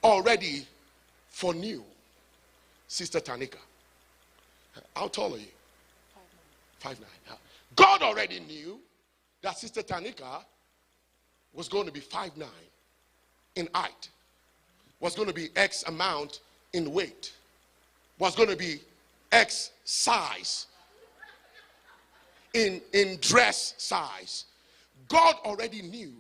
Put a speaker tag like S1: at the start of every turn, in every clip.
S1: already foreknew Sister Tanika. How tall are you? 5'9". God already knew that Sister Tanika was going to be 5'9" in height, was going to be X amount in weight, was going to be X size in dress size. God already knew.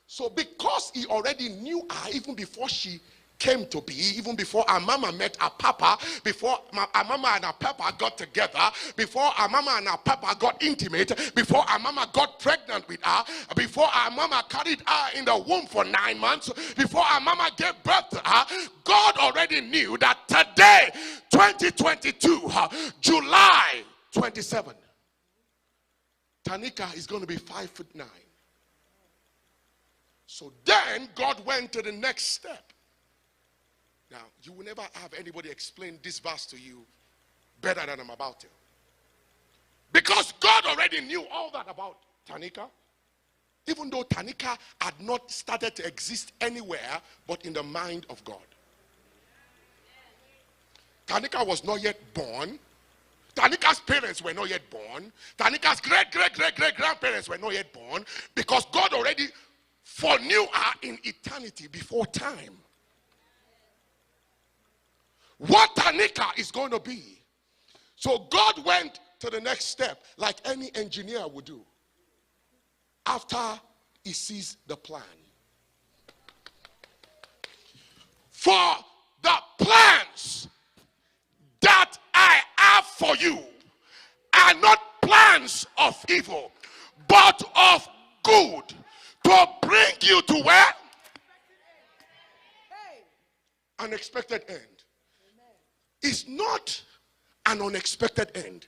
S1: So because he already knew her even before she came to be, even before our mama met our papa, before our mama and our papa got together, before our mama and our papa got intimate, before our mama got pregnant with her, before our mama carried her in the womb for 9 months, before our mama gave birth to her, God already knew that today, 2022, July 27, Tanika is going to be 5'9". So then God went to the next step. Now, you will never have anybody explain this verse to you better than I'm about to. Because God already knew all that about Tanika. Even though Tanika had not started to exist anywhere but in the mind of God. Tanika was not yet born. Tanika's parents were not yet born. Tanika's great-great-great-great-grandparents were not yet born. Because God already foreknew her in eternity before time. What Tanika is going to be. So God went to the next step like any engineer would do after he sees the plan. For the plans that I have for you are not plans of evil, but of good, to bring you to where? An expected end. It's not an unexpected end.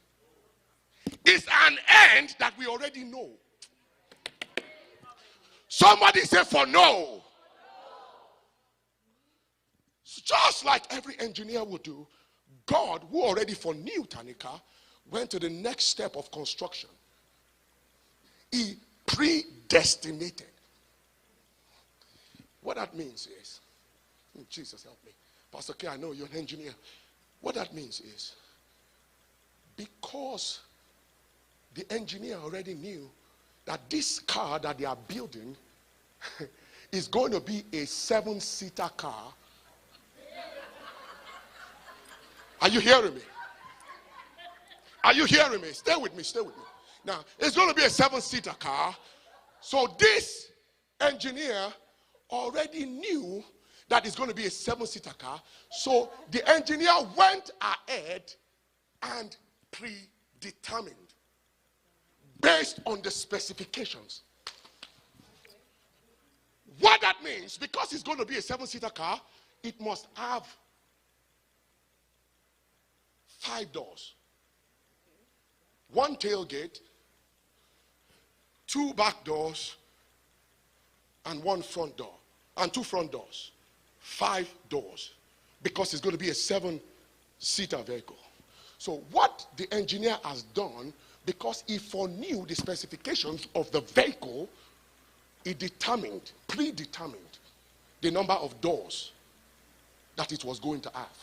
S1: It's an end that we already know. Somebody say for no. Just like every engineer would do, God, who already foreknew Tanika, went to the next step of construction. He predestinated. What that means is, Jesus help me. Pastor K, I know you're an engineer. What that means is, because the engineer already knew that this car that they are building is going to be a 7-seater car. Are you hearing me? Are you hearing me? Stay with me, stay with me. Now, it's going to be a 7-seater car. So this engineer already knew that it's going to be a 7-seater car. So the engineer went ahead and predetermined based on the specifications. What that means, because it's going to be a 7-seater car, it must have 5 doors. 1 tailgate, 2 back doors, and 1 front door, and 2 front doors. 5 doors, because it's going to be a 7-seater vehicle. So what the engineer has done, because he foreknew the specifications of the vehicle, he predetermined the number of doors that it was going to have.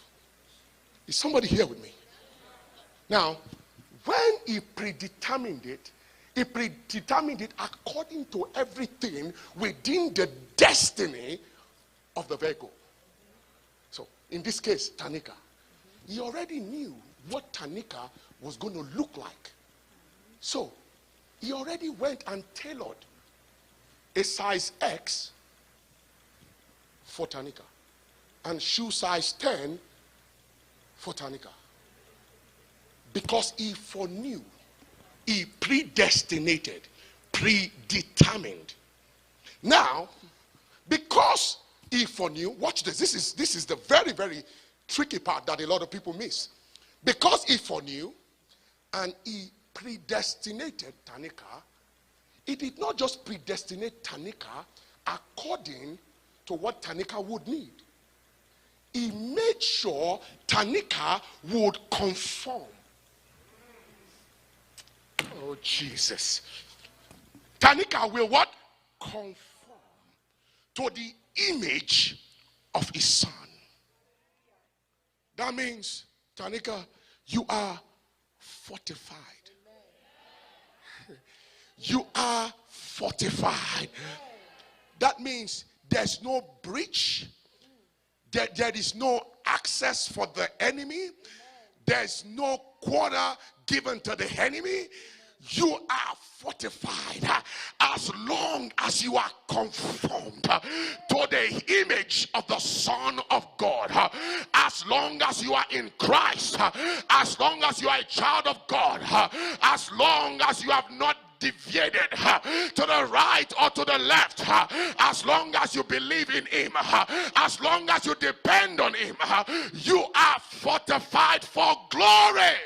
S1: Is somebody here with me? Now, when he predetermined it according to everything within the destiny of the vehicle. So, in this case, Tanika. He already knew what Tanika was going to look like. So, he already went and tailored a size X for Tanika and shoe size 10 for Tanika. Because he foreknew, he predestinated, predetermined. Now, because he foreknew, watch this. This is the very, very tricky part that a lot of people miss. Because he foreknew and he predestinated Tanika, he did not just predestinate Tanika according to what Tanika would need. He made sure Tanika would conform. Oh, Jesus. Tanika will what? Conform to the image of his son. That means, Tanika, you are fortified. You are fortified. That means there's no breach. There is no access for the enemy. There's no quarter given to the enemy. You are fortified as long as you are conformed to the image of the Son of God. As long as you are in Christ, as long as you are a child of God, as long as you have not deviated to the right or to the left, as long as you believe in him, as long as you depend on him, you are fortified for glory.